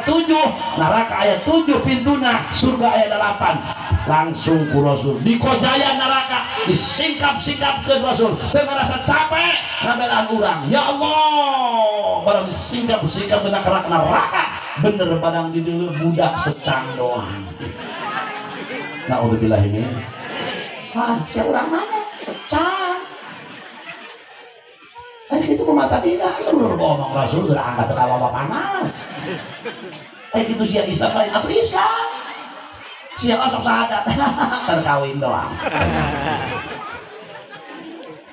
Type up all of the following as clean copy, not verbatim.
7, neraka ayat 7 pintuna, surga ayat 8. Langsung ku Rasul dikojaya neraka, disingkap-singkap ke Rasul, teu ngerasa capek ngabelaan urang. Ya Allah, barang disingkap-singkap ke neraka, bener badang di dulu budak secang doang. Naudzubillah ini. Si urang mana? Secang. Itu pemata dina, itu udah ngomong Rasul udah angkat ke bawah panas. Itu sia Islam lain atau Islam? Sia osok sahadat, terkawin doang.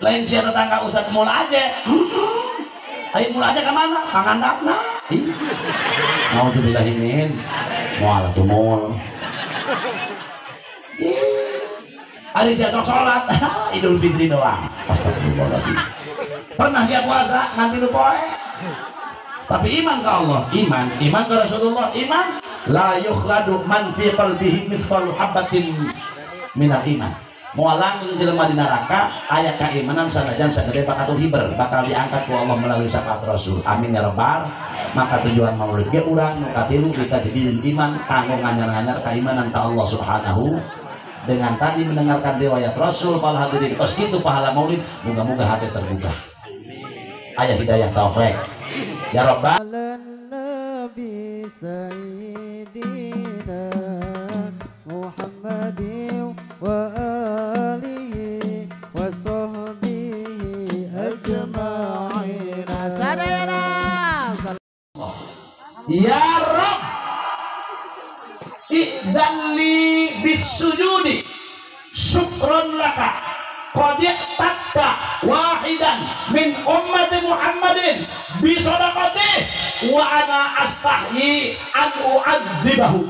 Lain sia tetangga Ustaz mul aja. Ayo mul aja kemana? Pangandapna. Mau dibilahin, mual tuh mul. Ada sia sok sholat, Idul Fitri doang. Astagfirullahaladzim. Pernah siap puasa nanti lu poe. Tapi iman ke Allah, iman ke Rasulullah, iman la yukhladu man fi qalbihi mithqalu habatin minal iman. Mualang jelema di neraka aya keimanan sanajan sagede bakatul hiber bakal diangkat ku Allah melalui syafaat Rasul. Amin ya rabbal. Maka tujuan maulid ge urang nu katilu kita jadiin iman kanggo nganyar-nganyar keimanan ka Allah Subhanahu. Dengan tadi mendengarkan riwayat Rasul, para hadirin kos gitu pahala maulid, moga-moga hati terbuka. Ayah hidayah taufik ya Rabbal Nabi Sayyidina Muhammadin wa alihi wa sahbihi ajma'in. Sadayana ya Rabb idzanli bisujudi syukron laka qad tatta wahidan min ummati Muhammadin bi sadaqati wa ana astahyi an u'adzibahu.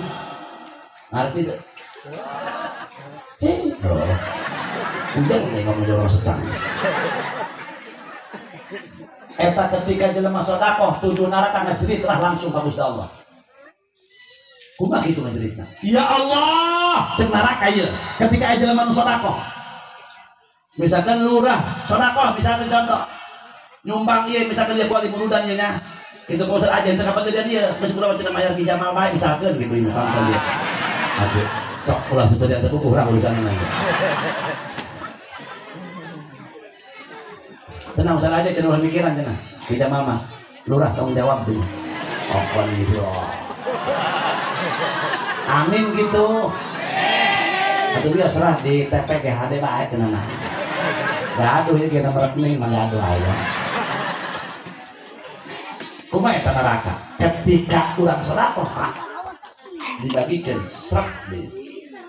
Ngerti tidak? Udah ngomong orang sedang. Eta ketika jelema sedekah tujuh neraka ngajerit lah langsung ka Gusti Allah. Kumaha kitu ngajeritna? Ya Allah, cek neraka ieu. Ketika jelema nu sedekah. Misalkan lurah sedekah, misalkan contoh nyumbang ieu misalkan dia kuali murudan ieu nya. Itu kosel aja teu kapan dia dia geus kudu cenah mayar ki Jamal bae misalkan gitu ieu kan dia. Aduh, cok ulah sesedian teh kurang urusan nanti. Tenang usah aja cenah pikiran cenah. Tidak mama. Lurah tanggung jawab tuh. Apa gitu. Amin gitu. Atau dia serah di TP ke HD bae cenah. Gaduh ieu kita merekning mah gaduh aya. Kumaha eta neraka? Ketika urang sedekah dibagikan serak di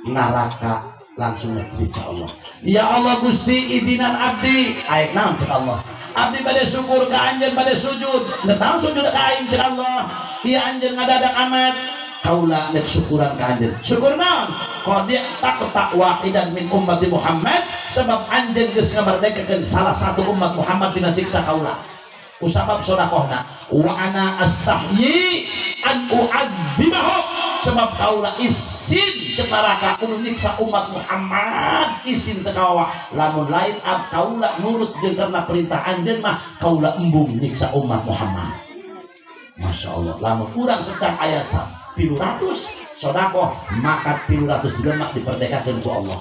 neraka langsung cerita Allah. Ya Allah Gusti idinan abdi aik naon cek Allah. Abdi bade syukur ka anjeun bade sujud. Teu sujud ka aing cek Allah. Ieu anjeun ngadadak amat kaula nek syukuran ka anjeun. Syukur naon? Qad taqta wahidan min ummati Muhammad sebab anjeun geus ngamardekakeun salah satu umat Muhammad dina siksa kaula. Usabab sedekahna wa ana astahyi an u'adzibahu sebab kaula isin cek neraka kudu nyiksa umat Muhammad isin teu kawa lamun lain ab kaula nurut jeung karena perintah anjeun mah kaula embung nyiksa umat Muhammad. Masya Allah lamun urang secang aya 300 sedekah maka 300 jelema diperdekakeun ku Allah.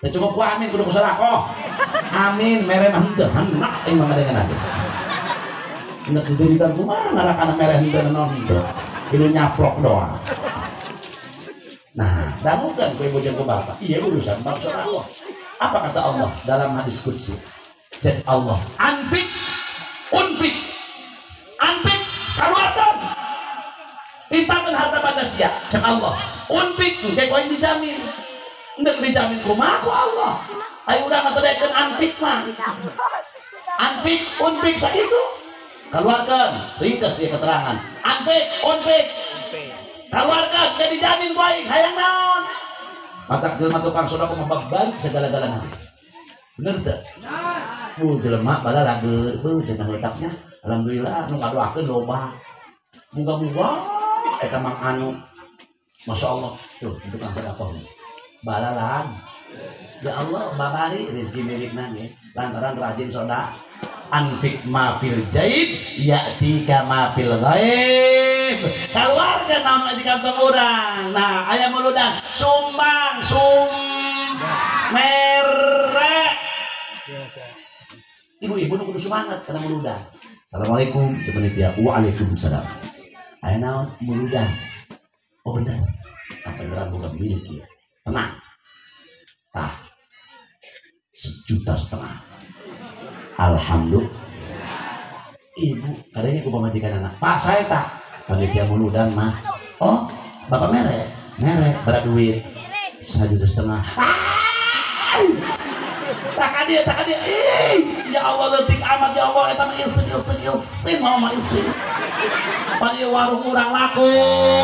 Teu cukup ku amin kudu sedekah. Amin mere mah henteu hendak ing mangadagan age. Nek didirikan kumaha neraka mere henteu naon henteu. Itu nyaplok doang. Nah, damukan kue bojong ke bapak. Iya urusan bangsa Allah. Apa kata Allah dalam hadis qudsi? Cek Allah, anfik, unfik, anfik, keluarkan. Timpakan harta pada sia. Cek Allah, unfik, kayak kau yang dijamin. Nggak dijamin kumaha ku Allah. Ayo udah ngatadaikeun anfik mah. Anfik, unfik sakitu. Keluarkan, ringkas ya keterangan. Anfik, unfik, keluarkan, jadi jamin baik, hayang naon. Matak jelema tukang sedekah membeban segala-galanya. Bener teh? Jelema bala lager, cenah letaknya. Alhamdulillah, nu ngadoakeun loba. Muga-muga eta mang anu. Masya Allah, tuh tukang sedekah. Balalan, Ya Allah, babari rezeki milik nangge lantaran rajin soda. Anfik ma fil jaib ya'tika ma fil ghaib. Keluarga nama di kantong orang. Nah, aya muludan sumbang merek. Ibu-ibu nu kudu semangat kana muludan. Assalamualaikum, panitia. Waalaikumsalam. Aya naon muludan. Oh bener. Apa beneran bukan milik ya? Tenang. Tah. 1,5 juta. Alhamdulillah. Ibu, kadangnya ku pamajikan anak. Pak, saya tak panitia muludan mah. Oh, bapak merek berat duit 1,5 juta. Tak dia. Ya Allah leutik amat ya Allah eta mah isin mama isin. Padi warung urang laku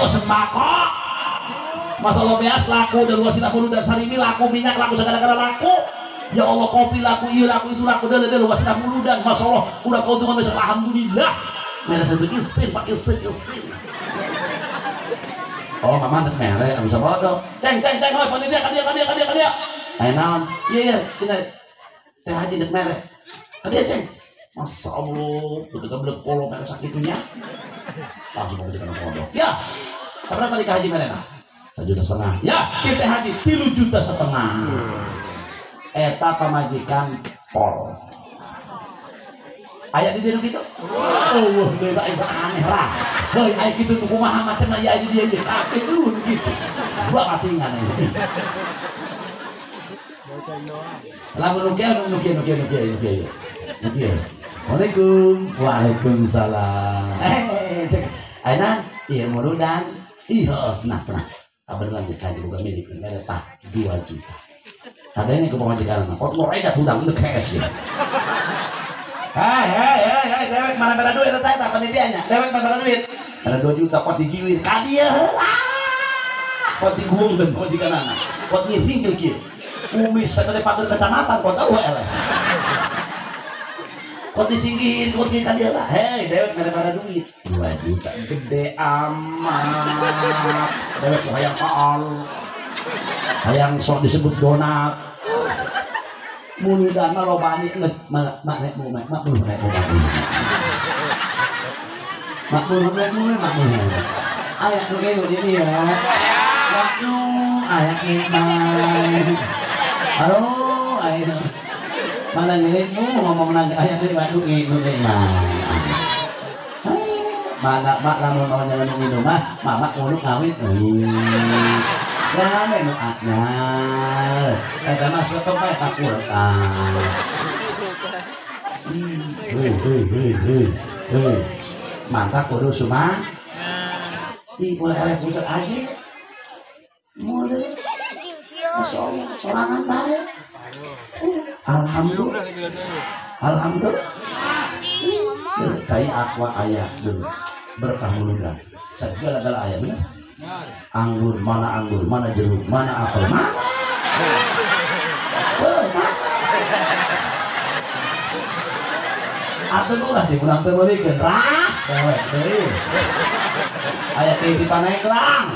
sembako. Masalah beas laku dan luasin muludan sarimi laku minyak laku segala-gala laku. Ya Allah kopi laku iya laku itu laku dan luasin muludan masalah udah keuntungan besar alhamdulillah. Mereka satu isin pak isin. Oh mama teh merek anu sabodo. Ceng hoi panitia ka dia. Ayo naon? Iya kita teh haji dek merek. Ka dia ceng. Masya Allah, ketika belek polo merek sakitunya. Langsung mau jadi kodok. Ya. Sabar kali ka haji merek. 1,5 juta. Ya, kita haji 3,5 juta. Eta pamajikan pol. Aya di dieu kitu. Oh, deui aneh lah. Heuy aya kitu nu kumaha macamna aya di dieu kabeh dulu gitu. Gua patingan ini. Lamun nukia. Assalamualaikum. Waalaikumsalam. Cek. Ayeuna ieu muludan. Iya, tenang. Kabar lanjut kaji bukan milik negara tah 2 juta. Kadang ini ke pemajikan anak. Kok mau edat hudang itu cash ya. Hai, dewek mana beda duit saya tak panitianya. Dewek mana beda duit? Ada 2 juta pot digiwin. Kadia heula. Pot digulung pemajikan anak. Pot ngirming kieu. Kumis sakale pager kecamatan pot tahu eleh. Pot disinggihin, pot kieu kadia lah. Hei, dewek mana beda duit? 2 juta gede amat. Dewek hayang kaal. Hayang sok disebut donat. Muludan mah lobani mak aya nu kieu jadi ya. Waktu aya nikmat. Halo, aya. Mana milikmu ngomong nang aya teh waktu nikmat. Mana mak lamun mau nyalan minum mah, mama nguluk ngawin. Rame nu anyar. Eta mah sok bae ka Quran. Hei. Mantap kudu sumah. Mulai putar aja. Mulai. Masyaallah, sorangan bae. Alhamdulillah. Cai aqua aya dulu. Berkah muludan. Segala-gala aya bener. Anggur, mana jeruk, mana apel, mana? Atuh ulah dikurang teu meulikeun rah, dewek deui. Aya teh paneklang.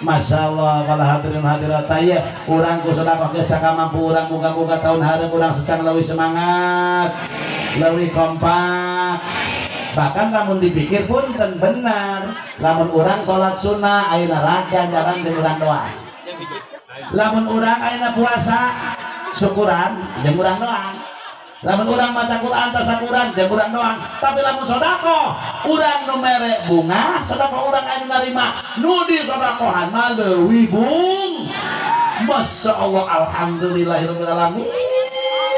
Masya Allah, kalau hadirin hadirat ya, kurang kusudah pakai sakamampu orang buka-buka tahun hari kurang secara lebih semangat, lebih kompak. Bahkan namun dipikir pun ten benar. Lamun orang sholat sunnah, ayeuna raga jalan jeung urang doang. Lamun orang ayeuna puasa, syukuran jeung urang doang. Lamun urang maca Quran tasakuran jeung urang doang. Tapi lamun sedekah, urang nu mere bunga, sedekah urang anu narima nu disedekahan mah leuwih bung. Masya Allah, alhamdulillahirabbil alamin.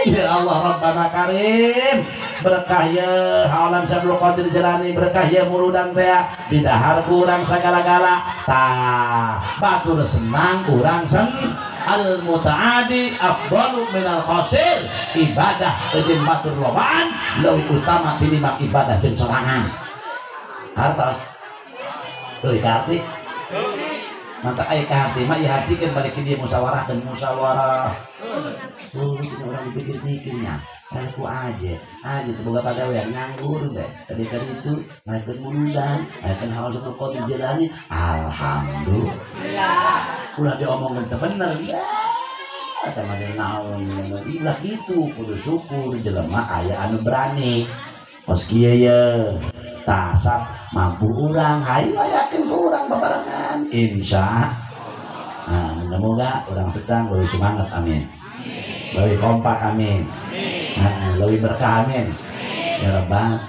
Ya Allah Rabbana Karim. Berkah ya halan Syabul Qadir Jalani, berkah ya muludan teh didahar urang sagala-gala. Tah, batur senang urang sen al mutaadi afdalu minal qasir. Ibadah jeung batur lobaan leuwih utama tinimbang ibadah jeung sorangan. Hartos euy karti mantap aya ka hati mah ieu hati kan balik ke dia musyawarah. Oh, orang dipikir-pikirnya aku aja boga pagawean nganggur deh tadi kan itu makan mundan makan hal satu kau dijalani alhamdulillah ulah diomongin bener kata mana naon ilah gitu kudu syukur jelema aya anu berani kos kieu ye tasap mampu urang hayu yakin ku urang babarengan insya nah mudah-mudahan urang sedang lebih semangat amin lebih kompak amin nah, lebih berkah amin ya Rabbal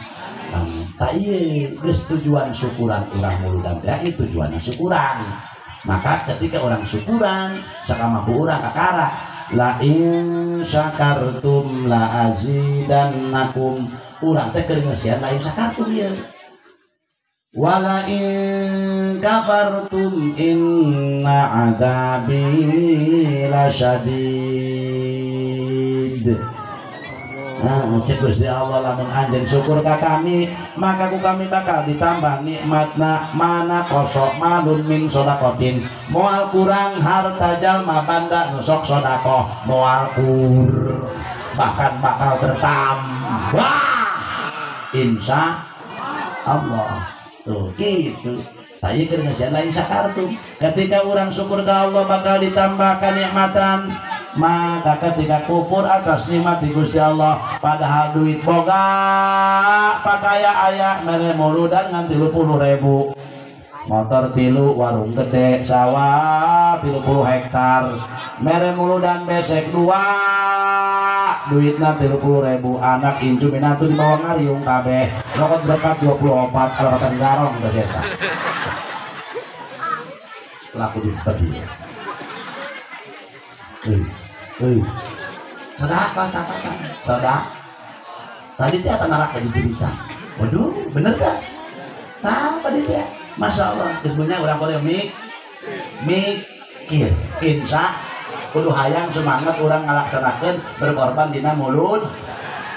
tak iya tujuan syukuran orang muludan itu tujuannya syukuran maka ketika orang syukuran sakama orang kakara la in syakartum la azidannakum urang teh keur ngeusian lain syakartum ya wala in kafartum inna adzabi lasyadid. Nah, cek Gusti Allah lamun anjeun syukur ka kami, maka ku kami bakal ditambah nikmatna mana kosok malun min sodakotin. Moal kurang harta jalma banda nu sok sodako, moal kur bahkan bakal bertambah. Insya Allah. Tuh gitu. Tadi keur ngeusian lain sakartum. Ketika orang syukur ka Allah bakal ditambahkan nikmatan. Maka ketika kufur atas nikmat di Gusti Allah padahal duit boga pakaya aya mere muludan ngan 30.000 motor 3 warung gede sawah 30 hektar mere muludan besek 2 duitna 30.000 anak incu minatu di bawah ngariung kabeh rokot berkat 24 alapatan garong udah eta laku di tadi sedekah sedekah tadi teh akan neraka dicerita waduh bener gak nah tadi teh masya Allah sebenarnya orang Korea mikir insya kudu hayang semangat orang ngalaksanakeun berkorban dina mulut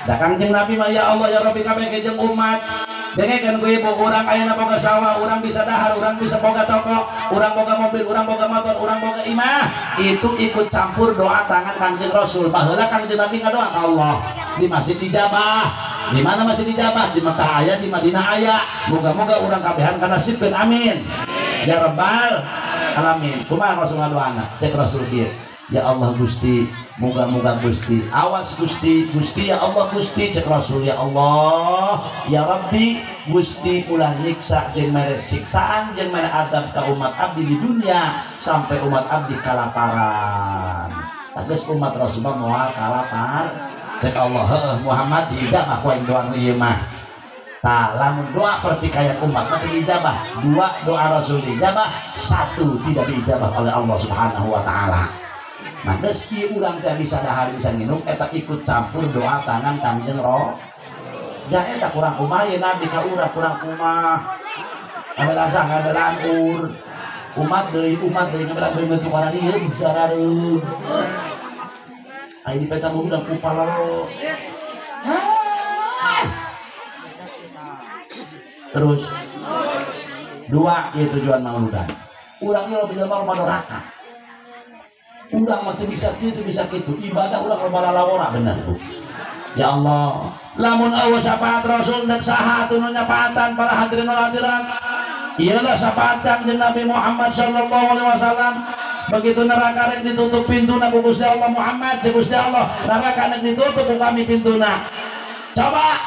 da Kangjeng Nabi mah ya Allah ya Rabbi kabeh jeung umat dengekeun ku ibu urang ayeuna boga sawah urang bisa dahar urang bisa boga toko urang boga mobil urang boga motor urang boga imah itu ikut campur doa tangan Kangjeng Rasul baheula Kangjeng Nabi ngadoa ka Allah di masjid dijabah di mana masjid dijabah di Mekah aya di Madinah aya moga-moga urang kabehan kana sipkeun amin ya Rabbal alamin kumaha Rasul ngadoana cek Rasul kieu ya Allah Gusti moga-moga Gusti awas Gusti Gusti ya Allah Gusti cek Rasul ya Allah ya Rabbi Gusti ulah nyiksa jeung mere siksaan jeung mere adab ka umat abdi di dunia sampai umat abdi kalaparan tegas umat Rasulullah moal kalapar cek Allah heuh Muhammad dijabah ku aing doa ieu mah tah lamun doa pertikaian umat mah dijabah 2 doa Rasul dijabah 1 tidak dijabah oleh Allah Subhanahu wa taala. Nah, meski urang teh bisa dahar bisa nginum eta ikut campur doa tangan Kangjeng Rasul. Ya eta kurang kumaha ye Nabi ka urang kurang kumaha. Ngabelaan ngabelaan umat deui ngabelaan deui bentuk kana dieu darareun. Ai di peta mudah kupala lo. Terus 2 ieu tujuan mauludan. Urang ieu bila mau neraka. Urang mah bisa kitu ibadah urang loba lalawara bener Bu. Ya Allah, lamun eueuh syafaat Rasul nek saha atuh nyafaatan para hadirin wal hadirat. Iyalah syafaat Kanjeng Nabi Muhammad sallallahu alaihi wasallam. Begitu neraka rek ditutup pintuna ku Gusti Allah Muhammad, Gusti Allah, neraka rek ditutup ku kami pintuna. Coba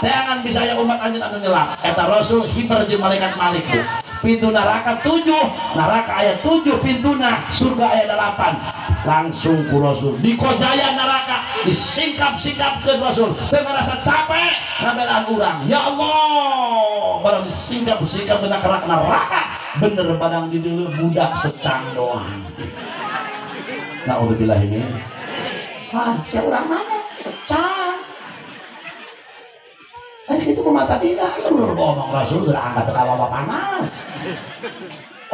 teangan bisa ya umat anjeun anu nyelap. Eta Rasul hiper jeung malaikat Malik Bu. Pintu neraka 7 neraka ayat 7 pintuna surga ayat 8 langsung ku Rasul dikojaya neraka disingkap-singkap ke Rasul teu ngerasa capek ngabelaan urang ya Allah barang disingkap-singkap benak neraka bener badang di dieu budak secang doang naudzubillah ini sia urang mana secang itu pemata dina itu udah ngomong Rasul udah angkat ke bawah panas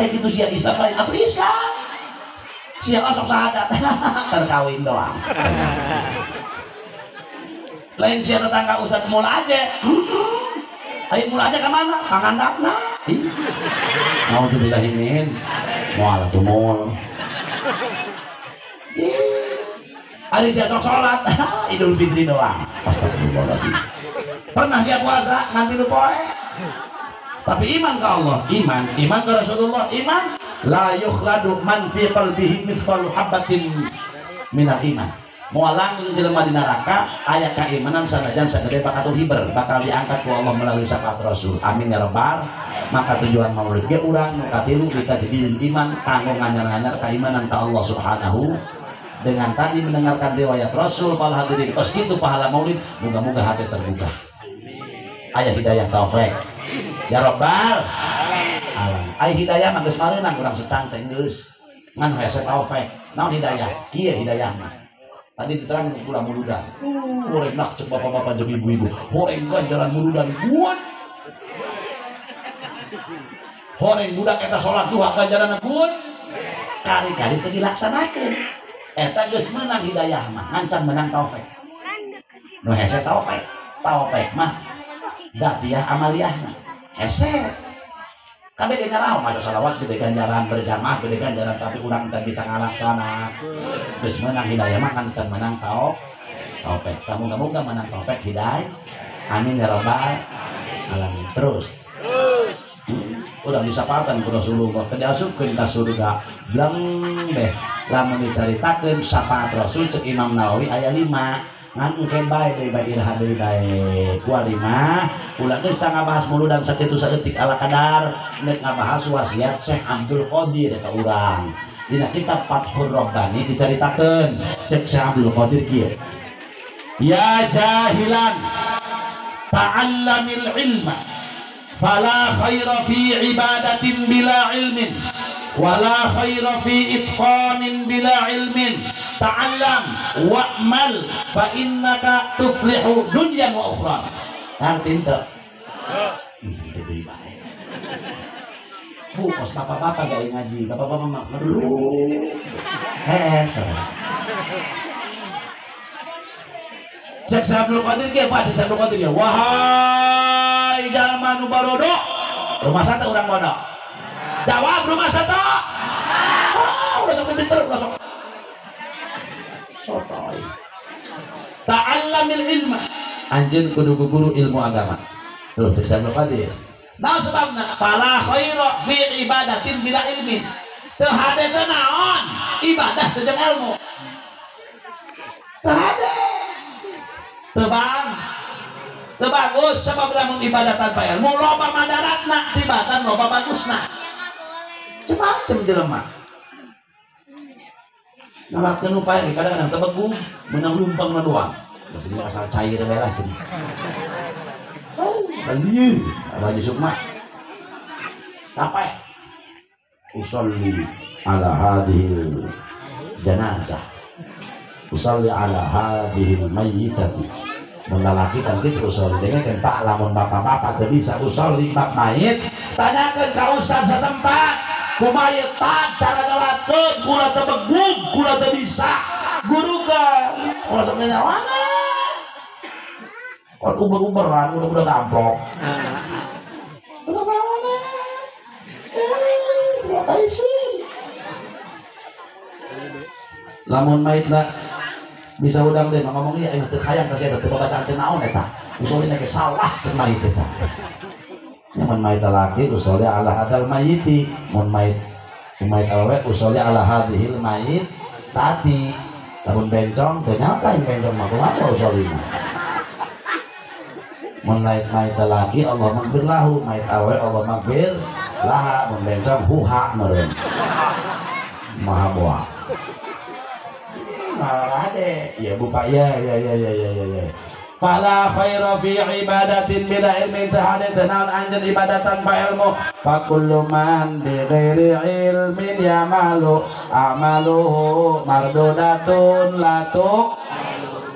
itu sia Islam lain atau Islam sia osok sahadat terkawin doang lain sia tetangga Ustaz mul aja ayo mul aja kemana pangandapna mau dibilahimin mual tuh mul hari siap sholat Idul Fitri doang. Astagfirullahaladzim. Pernah siap puasa nanti lu poe. Tapi iman ke Allah, iman ke Rasulullah, iman la yukhladu man fi qalbihi mithqalu habatin minal iman. Mualang jelema di neraka aya keimanan sanajan sagede bakatul hiber bakal diangkat ku Allah melalui syafaat Rasul. Amin ya rabbal. Maka tujuan maulid ge urang nu katilu kita jadi iman kanggo nganyar-nganyar keimanan ka Allah Subhanahu dengan tadi mendengarkan riwayat Rasul. Pal hadirin kos kitu pahala maulid moga-moga hati terbuka. Aya hidayah taufik ya rabbal alamin. Aya hidayah mah geus mareunang urang secang teh geus ngan hese taufik. Naon hidayah? Kieu hidayah mah. Tadi diterang pula muludan. Horeng nak cek bapak-bapak jeung ibu-ibu. Horeng ganjaran muludan buat. Horeng budak eta salat duha ganjaran buat. Kari-kari teu dilaksanakeun. Eta geus meunang hidayah mah, ngancan menang taufik. Nu hese taufik. Taufik mah datiah amaliyahna. Hese. Kabeh ngaraos maca salawat gede ganjaran berjamaah gede ganjaran tapi urang teh bisa ngalaksana. Geus meunang hidayah mah kan teu menang taufik. Kamu-kamu menang taufik hidayah. Amin ya rabbal alamin. Terus. Udah disapatan ku Rasulullah teh diasupkeun ka surga. Bleng deh. Lamun dicaritakeun syafaat Rasul cek Imam Nawawi aya 5. Ngan engke bae deui bae iraha deui bae kuarima ulah geus tah ngabahas muludan sakitu saeutik ala kadar nek ngabahas wasiat Syekh Abdul Qadir ka urang dina kitab Fathur Rabbani dicaritakeun cek Syekh Abdul Qadir kieu ya jahilan ta'allamil ilma fala khaira fi ibadatin bila ilmin wala khaira fi itqanin bila ilmin ta'allam wa'mal fa innaka tuflihu dunyan wa ukhra. Ngerti teu? Bu, kos bapak-bapak gak ngaji, bapak-bapak mah aduh. Cek Abdul Qadir ge apa cek Abdul Qadir ya? Wahai jalma nu barodo. Rumah sate urang bodoh. Jawab rumah sate. Udah sok pinter udah sok. Sotoy. Ta'allamil ilma. Anjeun kudu guru ilmu agama. Tuh cek Abdul Qadir. Naon sebabna? Fala khaira fi ibadatin bila ilmin. Teu hade teu naon ibadah teu jeung ilmu. Teu hade. Teu bang. Teu bagus sabab lamun ibadah tanpa ilmu loba madaratna tibatan loba bagusna. Macam jelema. Nalakeun upaya kadang-kadang teu begung menang lumpang doang. Masih asal cair we lah cenah. Alieu, Abah Yusuf mah. Capek. Usolli ala hadhil janazah. Usolli ala hadhil mayyitati. Mun lalaki kan kitu usolli dengan Pak lamun bapak-bapak teu bisa usolli bab mayit, tanyakeun ka ustaz satempat. Kumaha tak cara ngalakeun kula teu begung, kula teu bisa. Guru ka, kula sok nyawana. Kok uber-uberan udah gamplok. Lamun maitna bisa udang deh ngomong ieu teu hayang ka sia teu bacaan teh naon eta. Usulna ke salah cenah mait eta. Mun mait laki usulnya ala hadal mayiti, mun mait awewe usulnya ala hadhil mayit tadi. Lamun bencong teu nyapain bencong mah kumaha usulna. Mun mait laki Allah maghfir lahu, mait awewe Allah maghfir laha, mun bencong huha meureun. Maha buah. Malade, ya buka ya. Fala khaira fi ibadatin bila ilmi tahade tenaun anjeun ibadah tanpa ilmu. Fa kullu man bi ghairi ilmin yamalu amaluhu mardudatun latu.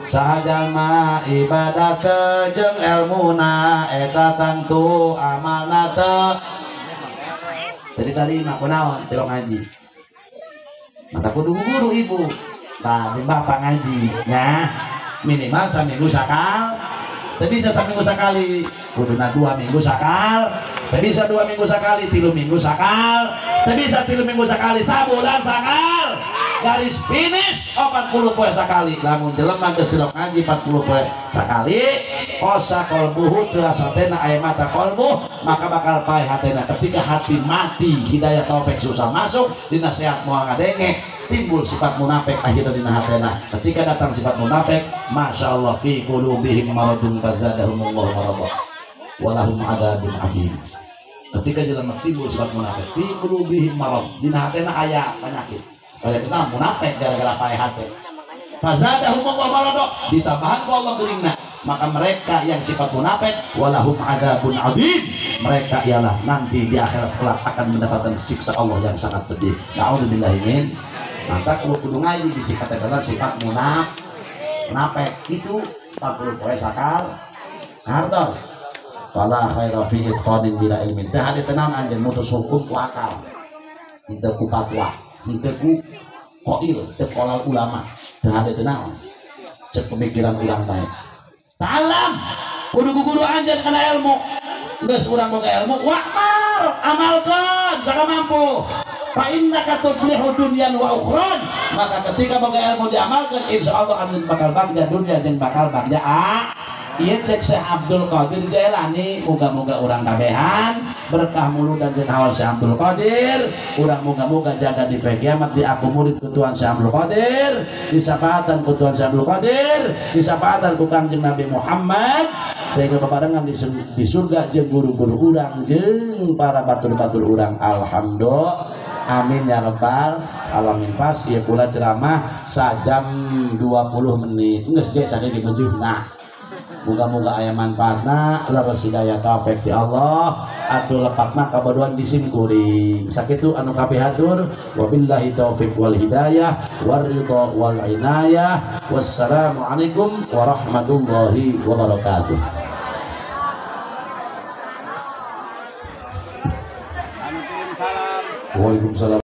Sahajalma ibadah teu jeung ilmuna eta tangtu amalna teu. Jadi tadi mah kunaon teu ngaji. Mata kudu guru ibu. Tah bapak ngaji. Nah, minimal saminggu sakal. Teu bisa saminggu sakali. Kuduna 2 minggu sakal. Teu bisa 2 minggu sakali, 3 minggu sakal. Teu bisa 3 minggu sakali, sabulan sakal. garis finish 40 poe sekali. Lamun jelema geus dilok ngaji 40 poe sekali kosa qalbuhu terasa tena aya mata qalbu maka bakal paeh hatena. Ketika hati mati hidayah taufik susah masuk dina sehat moal ngadenge timbul sifat munafik akhirnya dina hatena. Ketika datang sifat munafik masya Allah fi qulubihim maradun fazadahumullahu marada walahum adzabun adzim. Ketika jelema timbul sifat munafik fi qulubihim marad dina hatena aya penyakit kayak kita munafik gara-gara paeh hati fazadahumullahu marada ditambahan ku Allah geulingna maka mereka yang sifat munafik walahum adzabun adzim mereka ialah nanti di akhirat kelak akan mendapatkan siksa Allah yang sangat pedih. Na'udzubillahi min. Maka kudu ngaji dikatakan sifat munafik itu 40 poe sakal hartos fala khaira fi itqadin bila ilmin teh hade tenan anjeun mutus hukum ku akal henteu ku fatwa henteu ku qail teu qalal ulama teh hade tenan cek pemikiran urang bae ta'allam kudu guru anjeun kana ilmu geus urang boga ilmu wa'mal amalkeun saka mampu fa innaka tuflihu dunyan wa ukhran maka ketika boga ilmu diamalkeun insyaallah anjeun bakal bagja dunya jeung bakal bagja ieu cek Syekh Abdul Qadir Jailani muga-muga urang kabehan berkah mulu dan jeung haul Syekh Abdul Qadir urang muga-muga jaga di kiamat diakomodir ku Tuhan Syekh Abdul Qadir disapaatan ku Tuhan Syekh Abdul Qadir disapaatan ku Kangjeng Nabi Muhammad sehingga bebarengan di surga jeung guru-guru urang jeung para batur-batur urang. Alhamdulillah amin ya rabbal alamin. Pas ieu pula ceramah sajam 20 menit geus ge saking beujeuhna. Moga-moga aya manfaatna leres hidayah taufik ti Allah atuh lepatna kabaduan disim kuring sakitu anu kabeh hatur wabillahi taufik wal hidayah waridha wal inayah wassalamu alaikum warahmatullahi wabarakatuh. Waalaikumsalam.